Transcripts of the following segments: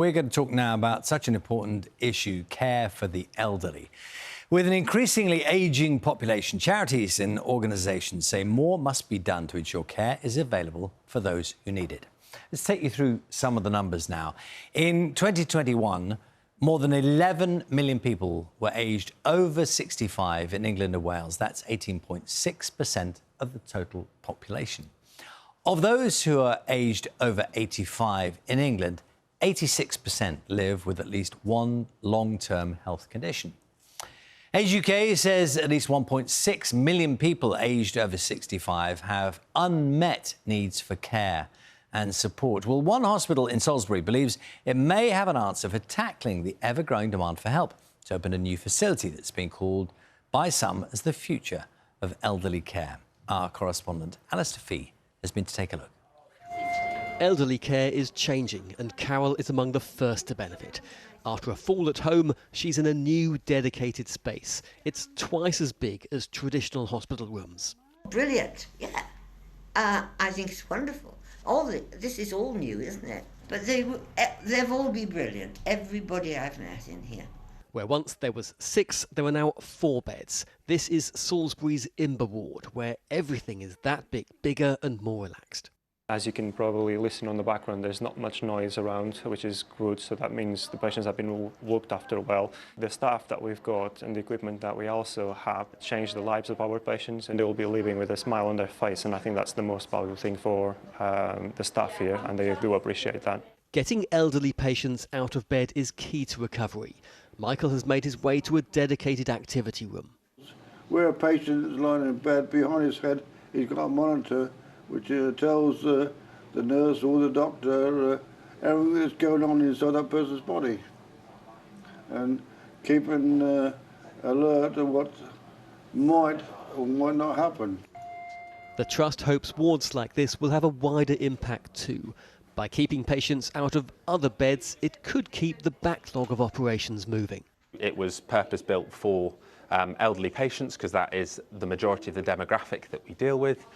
We're going to talk now about such an important issue, care for the elderly. With an increasingly ageing population, charities and organisations say more must be done to ensure care is available for those who need it. Let's take you through some of the numbers now. In 2021, more than 11 million people were aged over 65 in England and Wales. That's 18.6% of the total population. Of those who are aged over 85 in England, 86% live with at least one long-term health condition. Age UK says at least 1.6 million people aged over 65 have unmet needs for care and support. Well, one hospital in Salisbury believes it may have an answer for tackling the ever-growing demand for help to open a new facility that's been called by some as the future of elderly care. Our correspondent, Alistair Fee, has been to take a look. Elderly care is changing and Carol is among the first to benefit. After a fall at home, she's in a new dedicated space. It's twice as big as traditional hospital rooms. Brilliant, yeah. I think it's wonderful. This is all new, isn't it? But they've all been brilliant, everybody I've met in here. Where once there was 6, there are now 4 beds. This is Salisbury's Imber ward, where everything is that big, bigger and more relaxed. As you can probably listen on the background, there's not much noise around, which is good, so that means the patients have been looked after well. The staff that we've got and the equipment that we also have changed the lives of our patients, and they will be living with a smile on their face, and I think that's the most valuable thing for the staff here, and they do appreciate that. Getting elderly patients out of bed is key to recovery. Michael has made his way to a dedicated activity room. Where a patient is lying in bed, behind his head, he's got a monitor which tells the nurse or the doctor everything that's going on inside that person's body, and keeping alert of what might or might not happen. The Trust hopes wards like this will have a wider impact too. By keeping patients out of other beds, it could keep the backlog of operations moving. It was purpose-built for elderly patients, because that is the majority of the demographic that we deal with,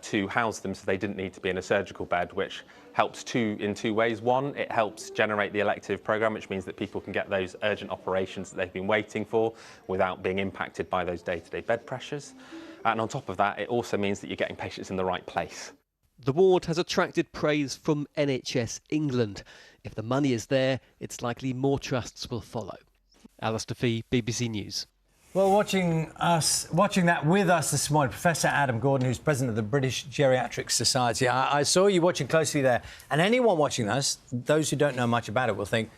to house them so they didn't need to be in a surgical bed, which helps in two ways. One, it helps generate the elective programme, which means that people can get those urgent operations that they've been waiting for without being impacted by those day-to-day bed pressures. And on top of that, it also means that you're getting patients in the right place. The ward has attracted praise from NHS England. If the money is there, it's likely more trusts will follow. Alistair Fee, BBC News. Well, watching that with us this morning, Professor Adam Gordon, who's president of the British Geriatrics Society. I saw you watching closely there, and anyone watching us, those who don't know much about it, will think,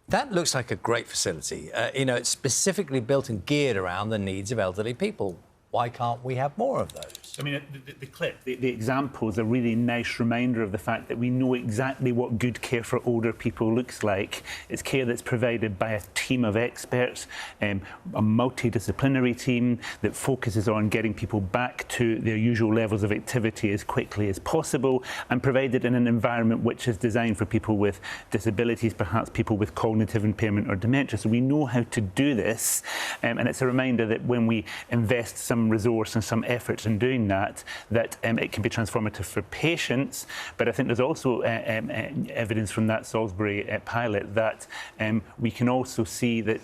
that looks like a great facility. It's specifically built and geared around the needs of elderly people. Why can't we have more of those? I mean, the clip, the example is a really nice reminder of the fact that we know exactly what good care for older people looks like. It's care that's provided by a team of experts, a multidisciplinary team that focuses on getting people back to their usual levels of activity as quickly as possible, and provided in an environment which is designed for people with disabilities, perhaps people with cognitive impairment or dementia. So we know how to do this, and it's a reminder that when we invest some resource and some efforts in doing that it can be transformative for patients. But I think there's also evidence from that Salisbury pilot that we can also see that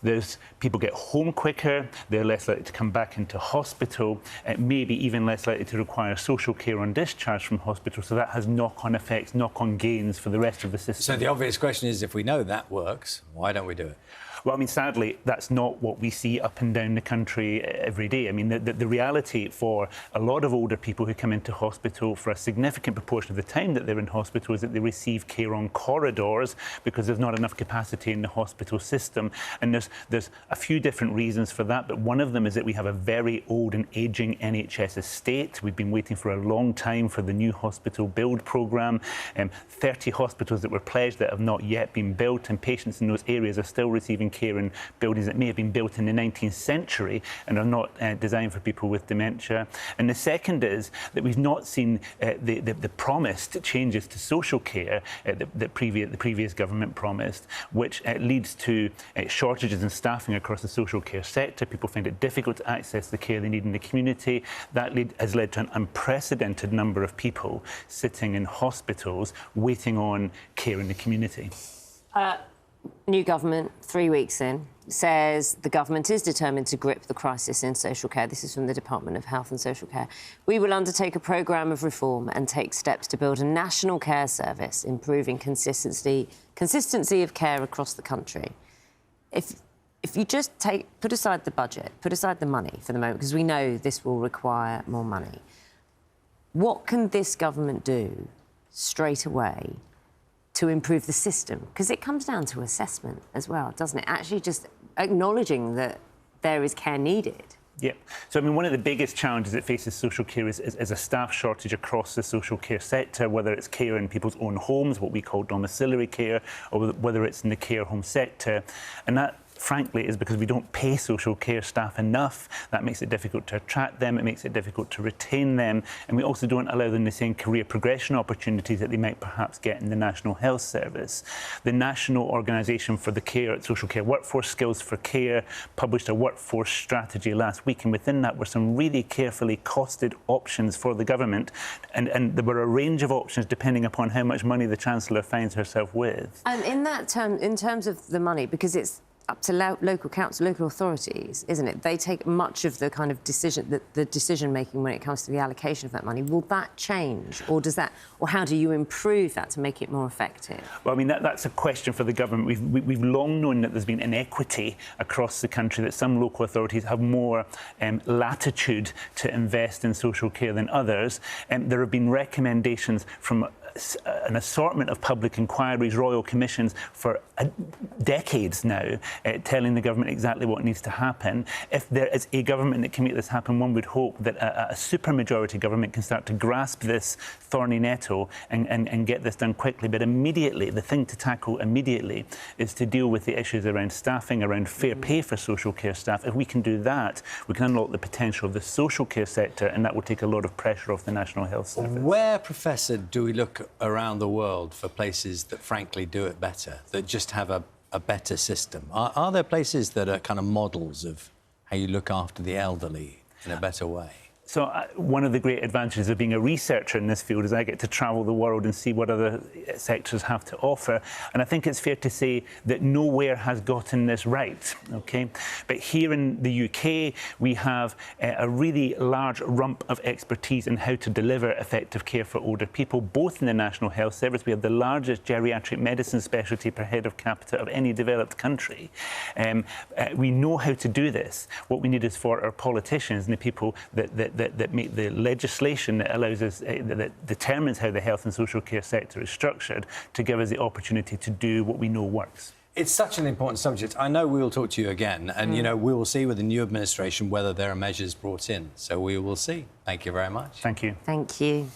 there's people get home quicker, they're less likely to come back into hospital, maybe even less likely to require social care on discharge from hospital. So that has knock-on effects, knock-on gains for the rest of the system. So the obvious question is, if we know that works, why don't we do it? Well, I mean, sadly, that's not what we see up and down the country every day. I mean, the reality for a lot of older people who come into hospital, for a significant proportion of the time that they're in hospital, is that they receive care on corridors because there's not enough capacity in the hospital system. And there's a few different reasons for that, but one of them is that we have a very old and ageing NHS estate. We've been waiting for a long time for the new hospital build programme. 30 hospitals that were pledged that have not yet been built, and patients in those areas are still receiving long-term care in buildings that may have been built in the 19th century and are not designed for people with dementia. And the second is that we've not seen the promised changes to social care that the previous government promised, which leads to shortages in staffing across the social care sector. People find it difficult to access the care they need in the community. That has led to an unprecedented number of people sitting in hospitals waiting on care in the community. New government, 3 weeks in, says the government is determined to grip the crisis in social care. This is from the Department of Health and Social Care. We will undertake a programme of reform and take steps to build a national care service, improving consistency of care across the country. If you just put aside the budget, put aside the money for the moment, because we know this will require more money, what can this government do straight away to improve the system? Because it comes down to assessment as well, doesn't it? Actually just acknowledging that there is care needed. Yeah. So, I mean, one of the biggest challenges that faces social care is a staff shortage across the social care sector, whether it's care in people's own homes, what we call domiciliary care, or whether it's in the care home sector. And that, frankly, is because we don't pay social care staff enough. That makes it difficult to attract them, it makes it difficult to retain them, and we also don't allow them the same career progression opportunities that they might perhaps get in the National Health Service. The National Organisation for the Social Care Workforce, Skills for Care, published a workforce strategy last week, and within that were some really carefully costed options for the government, and there were a range of options depending upon how much money the Chancellor finds herself with. And in terms of the money, because it's up to local council, local authorities, isn't it? They take much of the kind of decision making when it comes to the allocation of that money. Will that change, or how do you improve that to make it more effective? Well, I mean, that's a question for the government. We've long known that there's been inequity across the country, that some local authorities have more latitude to invest in social care than others. There have been recommendations from an assortment of public inquiries, royal commissions for decades now, telling the government exactly what needs to happen. If there is a government that can make this happen, one would hope that a supermajority government can start to grasp this thorny nettle and get this done quickly. But immediately, the thing to tackle immediately is to deal with the issues around staffing, around fair pay for social care staff. If we can do that, we can unlock the potential of the social care sector, and that will take a lot of pressure off the National Health Service. Where, Professor, do we look around the world for places that frankly do it better, that just have a better system? Are there places that are kind of models of how you look after the elderly in a better way? So one of the great advantages of being a researcher in this field is I get to travel the world and see what other sectors have to offer. And I think it's fair to say that nowhere has gotten this right, OK? But here in the UK, we have a really large rump of expertise in how to deliver effective care for older people, both in the National Health Service. We have the largest geriatric medicine specialty per head of capita of any developed country. We know how to do this. What we need is for our politicians and the people that make the legislation that allows us, that determines how the health and social care sector is structured, to give us the opportunity to do what we know works. It's such an important subject. I know we will talk to you again, and, you know, we will see with the new administration whether there are measures brought in. So we will see. Thank you very much. Thank you. Thank you.